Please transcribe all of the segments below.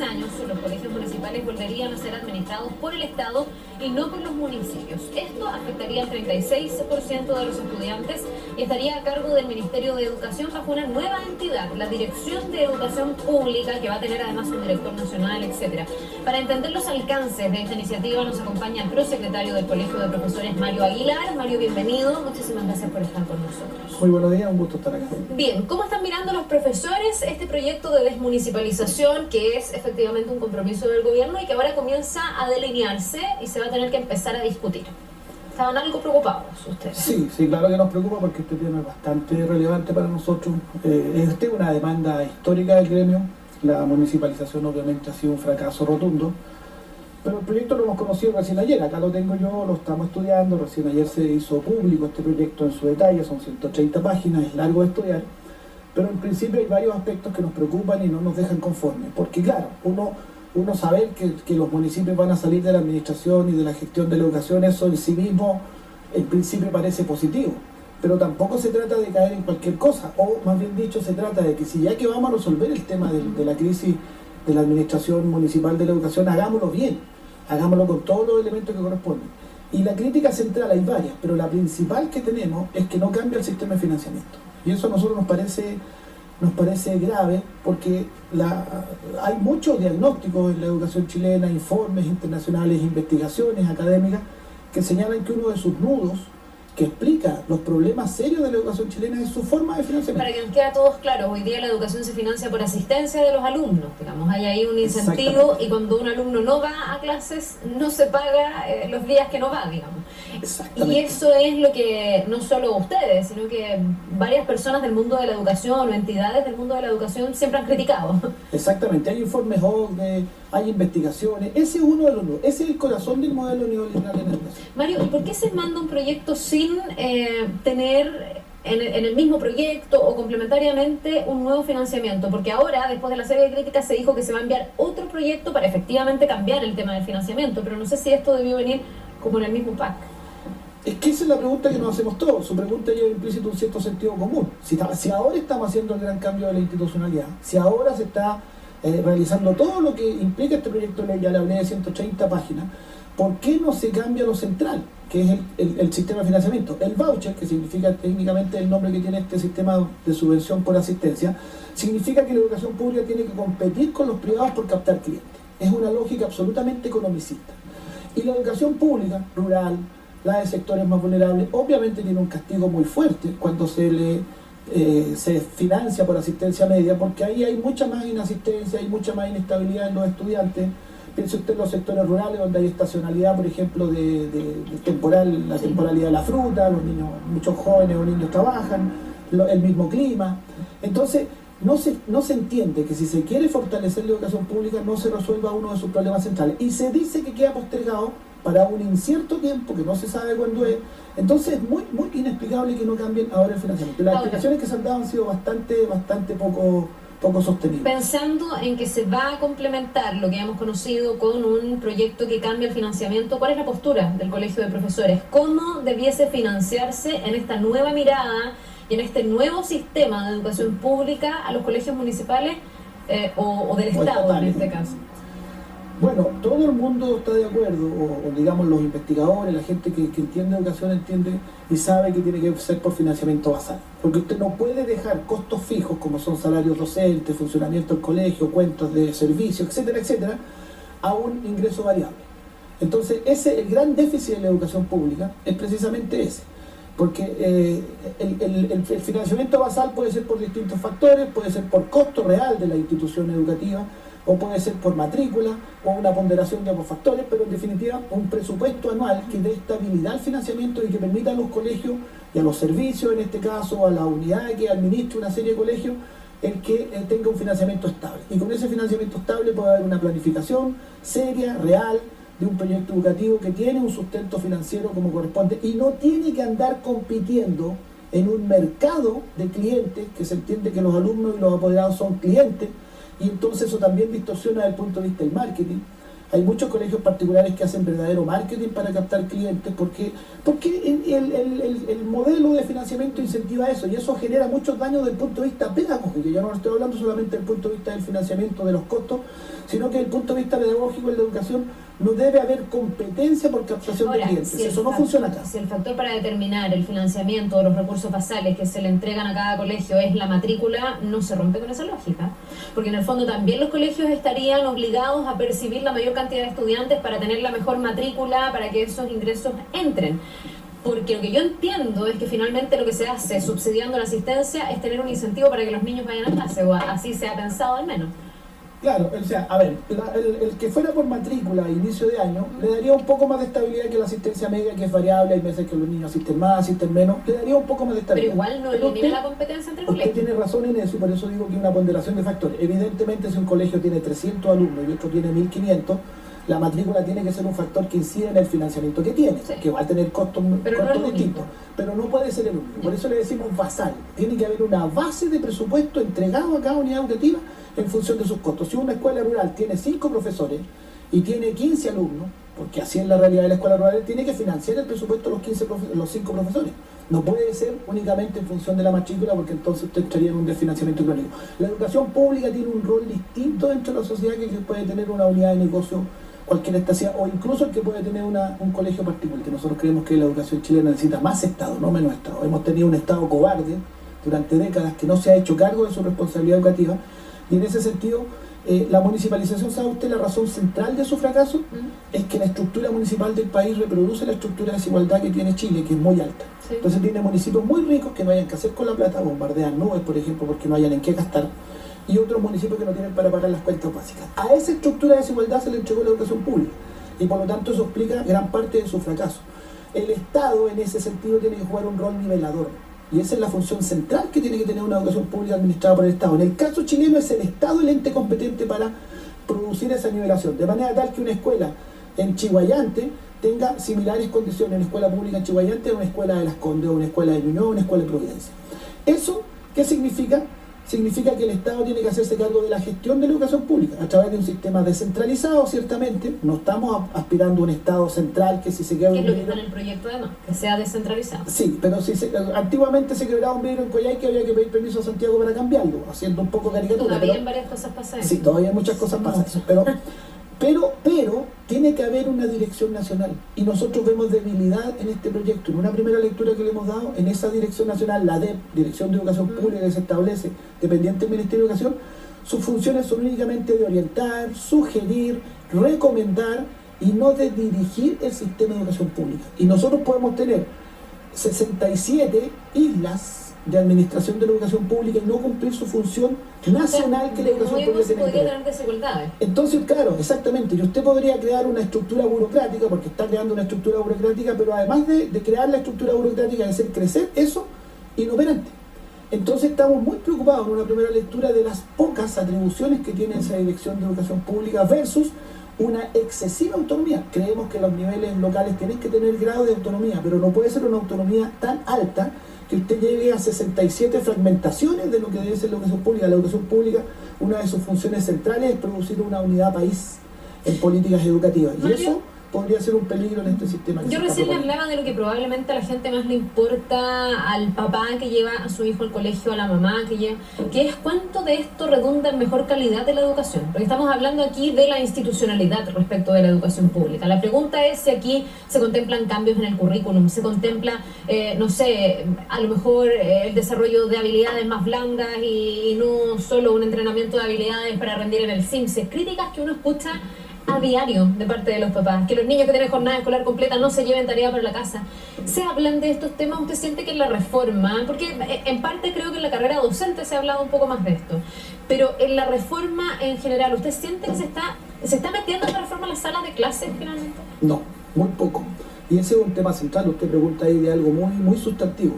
años los colegios municipales volverían a ser administrados por el Estado y no por los municipios. Esto afectaría al 36% de los estudiantes y estaría a cargo del Ministerio de Educación bajo una nueva entidad, la Dirección de Educación Pública, que va a tener además un director nacional, etcétera. Para entender los alcances de esta iniciativa nos acompaña el prosecretario del Colegio de Profesores, Mario Aguilar. Mario, bienvenido. Muchísimas gracias por estar con nosotros. Muy buenos días, un gusto estar acá. Bien, ¿cómo están mirando los profesores este proyecto de desmunicipalización, que es efectivamente un compromiso del gobierno y que ahora comienza a delinearse y se va a tener que empezar a discutir? ¿Estaban algo preocupados ustedes? Sí, claro que nos preocupa porque este tema es bastante relevante para nosotros. Este es una demanda histórica del gremio. La municipalización obviamente ha sido un fracaso rotundo, pero el proyecto lo hemos conocido recién ayer. Acá lo tengo yo, lo estamos estudiando. Recién ayer se hizo público este proyecto en su detalle, son 130 páginas, es largo de estudiar, pero en principio hay varios aspectos que nos preocupan y no nos dejan conformes, porque claro, uno saber que los municipios van a salir de la administración y de la gestión de la educación, eso en sí mismo en principio parece positivo, pero tampoco se trata de caer en cualquier cosa, o más bien dicho, se trata de que si ya que vamos a resolver el tema de la crisis de la administración municipal de la educación, hagámoslo bien, hagámoslo con todos los elementos que corresponden. Y la crítica central hay varias, pero la principal que tenemos es que no cambia el sistema de financiamiento, y eso a nosotros nos parece grave, porque hay muchos diagnósticos en la educación chilena, informes internacionales, investigaciones académicas que señalan que uno de sus nudos que explica los problemas serios de la educación chilena es su forma de financiamiento. Para que nos quede a todos claro, hoy día la educación se financia por asistencia de los alumnos, digamos, hay ahí un incentivo y cuando un alumno no va a clases no se paga los días que no va, digamos. Y eso es lo que no solo ustedes, sino que varias personas del mundo de la educación o entidades del mundo de la educación siempre han criticado. Exactamente, hay informes OCDE, hay investigaciones, ese es uno de los nudos, ese es el corazón del modelo neoliberal en educación. Mario, ¿y por qué se manda un proyecto sin tener en el mismo proyecto o complementariamente un nuevo financiamiento? Porque ahora, después de la serie de críticas, se dijo que se va a enviar otro proyecto para efectivamente cambiar el tema del financiamiento, pero no sé si esto debió venir como en el mismo pack. Es que esa es la pregunta que nos hacemos todos. Su pregunta lleva implícito un cierto sentido común. Si ahora estamos haciendo el gran cambio de la institucionalidad, si ahora se está realizando todo lo que implica este proyecto de ley, ya le hablé de 130 páginas, ¿por qué no se cambia lo central, que es el sistema de financiamiento? El voucher, que significa técnicamente el nombre que tiene este sistema de subvención por asistencia, significa que la educación pública tiene que competir con los privados por captar clientes. Es una lógica absolutamente economicista. Y la educación pública, rural, la de sectores más vulnerables, obviamente tiene un castigo muy fuerte cuando se financia por asistencia media, porque ahí hay mucha más inasistencia, hay mucha más inestabilidad en los estudiantes. Piense usted en los sectores rurales donde hay estacionalidad, por ejemplo, de la temporalidad de la fruta, los niños, muchos jóvenes o niños trabajan, el mismo clima. Entonces, no se entiende que si se quiere fortalecer la educación pública no se resuelva uno de sus problemas centrales. Y se dice que queda postergado para un incierto tiempo, que no se sabe cuándo es. Entonces es muy inexplicable que no cambien ahora el financiamiento. Las explicaciones que se han dado han sido bastante poco sostenibles. Pensando en que se va a complementar lo que hemos conocido con un proyecto que cambia el financiamiento, ¿cuál es la postura del Colegio de Profesores? ¿Cómo debiese financiarse en esta nueva mirada y en este nuevo sistema de educación pública a los colegios municipales o del Estado en este caso? Bueno, todo el mundo está de acuerdo, o digamos los investigadores, la gente que entiende educación entiende y sabe que tiene que ser por financiamiento basal. Porque usted no puede dejar costos fijos como son salarios docentes, funcionamiento del colegio, cuentas de servicios, etcétera, a un ingreso variable. Entonces, el gran déficit de la educación pública es precisamente ese. Porque el financiamiento basal puede ser por distintos factores, puede ser por costo real de la institución educativa, o puede ser por matrícula, o una ponderación de ambos factores, pero en definitiva un presupuesto anual que dé estabilidad al financiamiento y que permita a los colegios y a los servicios, en este caso a la unidad que administra una serie de colegios, el que tenga un financiamiento estable. Y con ese financiamiento estable puede haber una planificación seria, real, de un proyecto educativo que tiene un sustento financiero como corresponde y no tiene que andar compitiendo en un mercado de clientes, que se entiende que los alumnos y los apoderados son clientes, y entonces eso también distorsiona desde el punto de vista del marketing, Hay muchos colegios particulares que hacen verdadero marketing para captar clientes, porque el modelo de financiamiento incentiva eso, y eso genera muchos daños desde el punto de vista pedagógico. Yo no estoy hablando solamente del punto de vista del financiamiento de los costos, sino que desde el punto de vista pedagógico en la educación no debe haber competencia por captación de clientes. Si eso no funciona acá. Si el factor para determinar el financiamiento o los recursos basales que se le entregan a cada colegio es la matrícula, no se rompe con esa lógica. Porque en el fondo también los colegios estarían obligados a percibir la mayor cantidad de estudiantes para tener la mejor matrícula, para que esos ingresos entren. Porque lo que yo entiendo es que finalmente lo que se hace subsidiando la asistencia es tener un incentivo para que los niños vayan a clase, o así se ha pensado al menos. Claro, o sea, a ver, el que fuera por matrícula a inicio de año le daría un poco más de estabilidad que la asistencia media, que es variable. Hay veces que los niños asisten más, asisten menos, le daría un poco más de estabilidad. Pero igual no elimina la competencia entre colegios. Usted tiene razón en eso, y por eso digo que una ponderación de factores. Evidentemente, si un colegio tiene 300 alumnos y otro tiene 1500, la matrícula tiene que ser un factor que incide en el financiamiento que tiene, sí, que va a tener costos distintos, pero no puede ser el único. Por eso le decimos basal. Tiene que haber una base de presupuesto entregado a cada unidad educativa en función de sus costos. Si una escuela rural tiene 5 profesores y tiene 15 alumnos, porque así es la realidad de la escuela rural, tiene que financiar el presupuesto de los 5 profesores. No puede ser únicamente en función de la matrícula, porque entonces usted estaría en un desfinanciamiento crónico. La educación pública tiene un rol distinto dentro de la sociedad que puede tener una unidad de negocio cualquier estación, o incluso el que puede tener un colegio particular, que nosotros creemos que la educación chilena necesita más Estado, no menos Estado. Hemos tenido un Estado cobarde durante décadas que no se ha hecho cargo de su responsabilidad educativa, y en ese sentido la municipalización, ¿sabe usted la razón central de su fracaso? Es que la estructura municipal del país reproduce la estructura de desigualdad que tiene Chile, que es muy alta. Sí. Entonces tiene municipios muy ricos que no hayan que hacer con la plata, bombardean nubes, por ejemplo, porque no hayan en qué gastar, y otros municipios que no tienen para pagar las cuentas básicas. A esa estructura de desigualdad se le entregó la educación pública, y por lo tanto eso explica gran parte de su fracaso. El Estado en ese sentido tiene que jugar un rol nivelador, y esa es la función central que tiene que tener una educación pública administrada por el Estado. En el caso chileno es el Estado el ente competente para producir esa nivelación, de manera tal que una escuela en Chihuayante tenga similares condiciones, una escuela pública en Chihuayante a una escuela de Las Condes, o una escuela de Ñuñoa, o una escuela de Providencia. ¿Eso qué significa? Significa que el Estado tiene que hacerse cargo de la gestión de la educación pública a través de un sistema descentralizado, ciertamente. No estamos aspirando a un Estado central que si se quebra un vidrio... ¿Qué es lo que está en el proyecto además? Que sea descentralizado. Sí, pero si antiguamente se quebraba un vidrio en Coyhaique, había que pedir permiso a Santiago para cambiarlo, haciendo un poco caricatura. Todavía en varias cosas pasa eso. Sí, todavía muchas cosas pasan eso, pero tiene que haber una dirección nacional, y nosotros vemos debilidad en este proyecto. En una primera lectura que le hemos dado, en esa dirección nacional, la DEP, Dirección de Educación Pública, que se establece dependiente del Ministerio de Educación, sus funciones son únicamente de orientar, sugerir, recomendar, y no de dirigir el sistema de educación pública. Y nosotros podemos tener 67 islas de administración de la educación pública y no cumplir su función nacional, que la educación pública tiene que tener. Desigualdades. Entonces, claro, exactamente, y usted podría crear una estructura burocrática, porque está creando una estructura burocrática, pero además de crear la estructura burocrática, de hacer crecer eso, inoperante. Entonces estamos muy preocupados en una primera lectura de las pocas atribuciones que tiene esa Dirección de Educación Pública versus una excesiva autonomía. Creemos que los niveles locales tienen que tener grado de autonomía, pero no puede ser una autonomía tan alta que usted llegue a 67 fragmentaciones de lo que debe ser la educación pública. La educación pública, una de sus funciones centrales es producir una unidad país en políticas educativas, y eso podría ser un peligro en este sistema. Yo recién le hablaba de lo que probablemente a la gente más le importa, al papá que lleva a su hijo al colegio, a la mamá que es cuánto de esto redunda en mejor calidad de la educación, porque estamos hablando aquí de la institucionalidad respecto de la educación pública. La pregunta es si aquí se contemplan cambios en el currículum, se contempla, no sé, a lo mejor el desarrollo de habilidades más blandas y no solo un entrenamiento de habilidades para rendir en el CIMSE. Críticas que uno escucha a diario de parte de los papás, que los niños que tienen jornada escolar completa no se lleven tarea para la casa. ¿Se hablan de estos temas? ¿Usted siente que en la reforma, porque en parte creo que en la carrera docente se ha hablado un poco más de esto, pero en la reforma en general, ¿usted siente que se está metiendo en la reforma en las salas de clases finalmente? No, muy poco. Y ese es un tema central. Usted pregunta ahí de algo muy, muy sustantivo.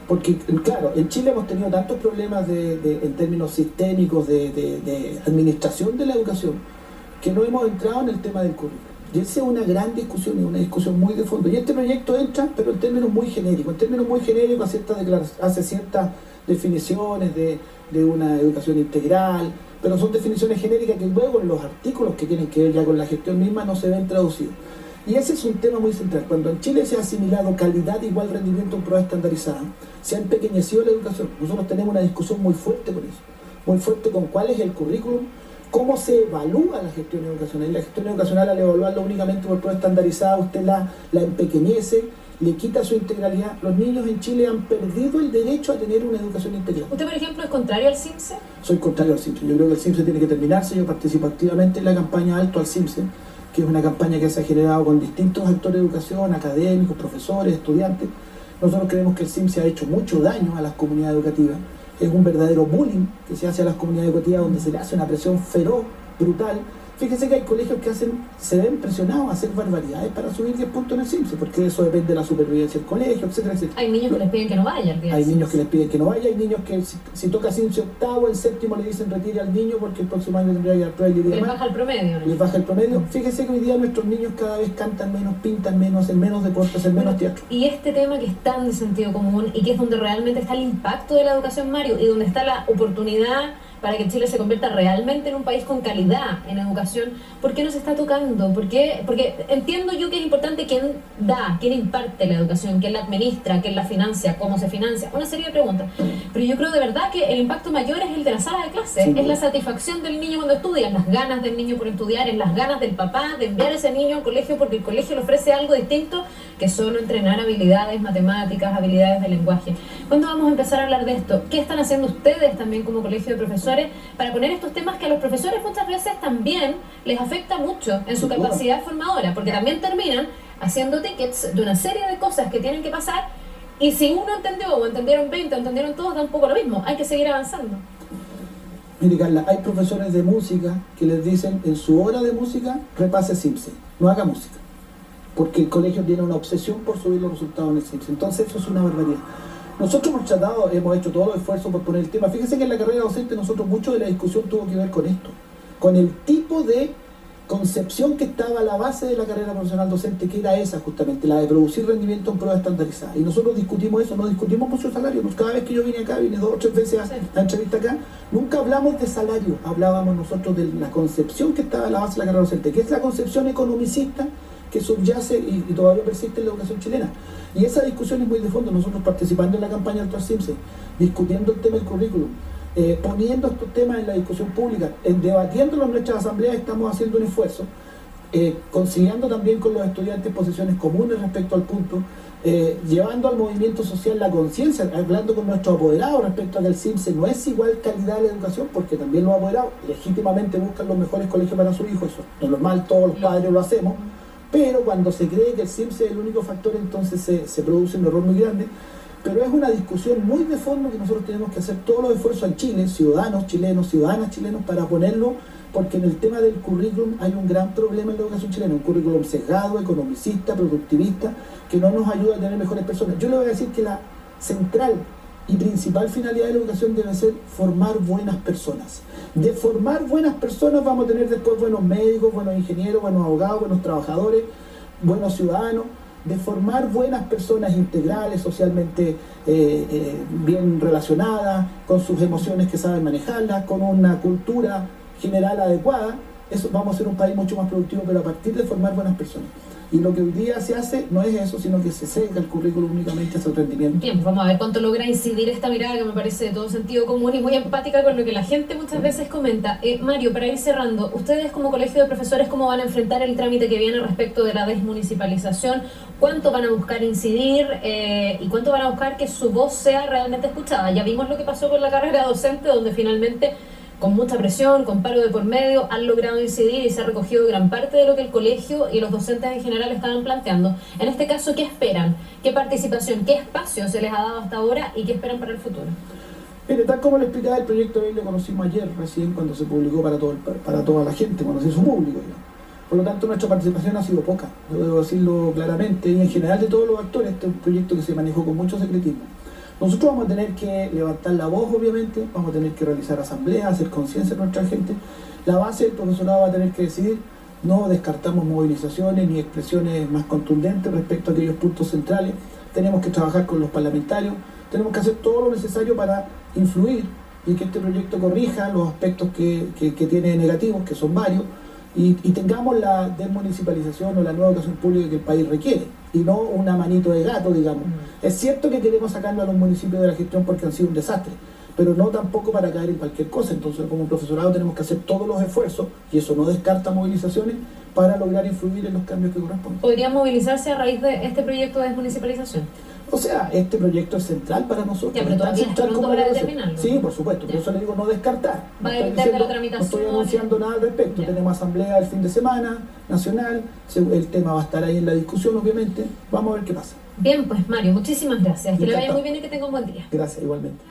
Porque, claro, en Chile hemos tenido tantos problemas en términos sistémicos de administración de la educación, que no hemos entrado en el tema del currículo. Y esa es una gran discusión, y una discusión muy de fondo. Y este proyecto entra, pero en términos muy genéricos. En términos muy genéricos hace ciertas definiciones de una educación integral, pero son definiciones genéricas que luego en los artículos que tienen que ver ya con la gestión misma no se ven traducidos. Y ese es un tema muy central. Cuando en Chile se ha asimilado calidad igual rendimiento en pruebas estandarizadas, se ha empequeñecido la educación. Nosotros tenemos una discusión muy fuerte con eso, muy fuerte con cuál es el currículum, cómo se evalúa la gestión educacional. La gestión educacional, al evaluarla únicamente por pruebas estandarizadas, usted la empequeñece, le quita su integralidad. Los niños en Chile han perdido el derecho a tener una educación integral. ¿Usted, por ejemplo, es contrario al CIMSE? Soy contrario al CIMSE. Yo creo que el CIMSE tiene que terminarse. Yo participo activamente en la campaña Alto al CIMSE, que es una campaña que se ha generado con distintos actores de educación, académicos, profesores, estudiantes. Nosotros creemos que el CIMSE ha hecho mucho daño a las comunidades educativas. Es un verdadero bullying que se hace a las comunidades educativas, donde se le hace una presión feroz, brutal. Fíjese que hay colegios que se ven presionados a hacer barbaridades para subir 10 puntos en el CIMSE, porque eso depende de la supervivencia del colegio, etcétera, etcétera. Hay niños que les piden que no vayan. Hay niños que les piden que no vaya, hay niños que si toca CIMSE octavo, en séptimo le dicen retire al niño porque el próximo año tendría que dar prueba y les baja el promedio, ¿no? Les baja el promedio. Fíjese que hoy día nuestros niños cada vez cantan menos, pintan menos, hacen menos deporte, hacen menos teatro. Y este tema que es tan de sentido común y que es donde realmente está el impacto de la educación, Mario, y donde está la oportunidad para que Chile se convierta realmente en un país con calidad en educación, ¿por qué no se está tocando? ¿Por qué? Porque entiendo yo que es importante quién da, quién imparte la educación, quién la administra, quién la financia, cómo se financia, una serie de preguntas. Pero yo creo de verdad que el impacto mayor es el de la sala de clase, sí, es la satisfacción del niño cuando estudia, las ganas del niño por estudiar, en las ganas del papá de enviar a ese niño al colegio porque el colegio le ofrece algo distinto que solo entrenar habilidades matemáticas, habilidades de lenguaje. ¿Cuándo vamos a empezar a hablar de esto? ¿Qué están haciendo ustedes también como colegio de profesores para poner estos temas que a los profesores muchas veces también les afecta mucho en su capacidad formadora? Porque también terminan haciendo tickets de una serie de cosas que tienen que pasar y si uno entendió o entendieron 20 o entendieron todos, da un poco lo mismo. Hay que seguir avanzando. Mire, Carla, hay profesores de música que les dicen en su hora de música repase CIMSE, no haga música, porque el colegio tiene una obsesión por subir los resultados en el CIMSE. Entonces eso es una barbaridad. Nosotros hemos hecho todos los esfuerzos por poner el tema. Fíjense que en la carrera docente nosotros mucho de la discusión tuvo que ver con esto, con el tipo de concepción que estaba a la base de la carrera profesional docente, que era esa justamente, la de producir rendimiento en pruebas estandarizadas. Y nosotros discutimos eso, no discutimos mucho salario. Cada vez que yo vine acá, vine 2 o 3 veces a la entrevista acá, nunca hablamos de salario, hablábamos nosotros de la concepción que estaba a la base de la carrera docente, que es la concepción economicista que subyace y todavía persiste en la educación chilena. Y esa discusión es muy de fondo. Nosotros participando en la campaña Alto al CIMSE, discutiendo el tema del currículum, poniendo estos temas en la discusión pública, debatiéndolo en nuestras asambleas, estamos haciendo un esfuerzo, conciliando también con los estudiantes posiciones comunes respecto al punto, llevando al movimiento social la conciencia, hablando con nuestros apoderados respecto a que el CIMSE no es igual calidad de la educación, porque también los apoderados legítimamente buscan los mejores colegios para su hijo. Eso es normal, todos los padres lo hacemos. Pero cuando se cree que el CIMSE es el único factor, entonces se produce un error muy grande. Pero es una discusión muy de fondo que nosotros tenemos que hacer todos los esfuerzos en Chile, ciudadanos chilenos, ciudadanas chilenos, para ponerlo, porque en el tema del currículum hay un gran problema en la educación chilena, un currículum sesgado, economicista, productivista, que no nos ayuda a tener mejores personas. Yo le voy a decir que la central y principal finalidad de la educación debe ser formar buenas personas. De formar buenas personas vamos a tener después buenos médicos, buenos ingenieros, buenos abogados, buenos trabajadores, buenos ciudadanos. De formar buenas personas integrales, socialmente bien relacionadas, con sus emociones que saben manejarlas, con una cultura general adecuada. Eso, vamos a ser un país mucho más productivo, pero a partir de formar buenas personas. Y lo que hoy día se hace no es eso, sino que se sesga el currículum únicamente hacia el rendimiento. Bien, vamos a ver cuánto logra incidir esta mirada que me parece de todo sentido común y muy empática con lo que la gente muchas veces comenta. Mario, para ir cerrando, ustedes como colegio de profesores, ¿cómo van a enfrentar el trámite que viene respecto de la desmunicipalización? ¿Cuánto van a buscar incidir y cuánto van a buscar que su voz sea realmente escuchada? Ya vimos lo que pasó con la carrera docente, donde finalmente, con mucha presión, con paro de por medio, han logrado incidir y se ha recogido gran parte de lo que el colegio y los docentes en general estaban planteando. En este caso, ¿qué esperan? ¿Qué participación? ¿Qué espacio se les ha dado hasta ahora? ¿Y qué esperan para el futuro? Mire, tal como le explicaba, el proyecto de ley lo conocimos ayer, recién cuando se publicó para toda la gente, cuando se hizo público. Por lo tanto, nuestra participación ha sido poca, yo debo decirlo claramente, y en general de todos los actores. Este es un proyecto que se manejó con mucho secretismo. Nosotros vamos a tener que levantar la voz, obviamente, vamos a tener que realizar asambleas, hacer conciencia de nuestra gente. La base del profesorado va a tener que decidir. No descartamos movilizaciones ni expresiones más contundentes respecto a aquellos puntos centrales. Tenemos que trabajar con los parlamentarios, tenemos que hacer todo lo necesario para influir y que este proyecto corrija los aspectos que tiene negativos, que son varios, y tengamos la desmunicipalización o la nueva educación pública que el país requiere, y no una manito de gato, digamos. Es cierto que queremos sacarlo a los municipios de la gestión porque han sido un desastre, pero no tampoco para caer en cualquier cosa. Entonces, como profesorado tenemos que hacer todos los esfuerzos, y eso no descarta movilizaciones, para lograr influir en los cambios que corresponden. ¿Podrían movilizarse a raíz de este proyecto de desmunicipalización? O sea, este proyecto es central para nosotros. Ya, pero todavía central es pronto para determinarlo. Sí, por supuesto, por eso le digo no descartar. Va a evitar de la tramitación. No estoy anunciando nada al respecto. Ya. Tenemos asamblea el fin de semana, nacional, el tema va a estar ahí en la discusión, obviamente. Vamos a ver qué pasa. Bien, pues Mario, muchísimas gracias. Que le vaya Encantado. muy bien y que tenga un buen día. Gracias, igualmente.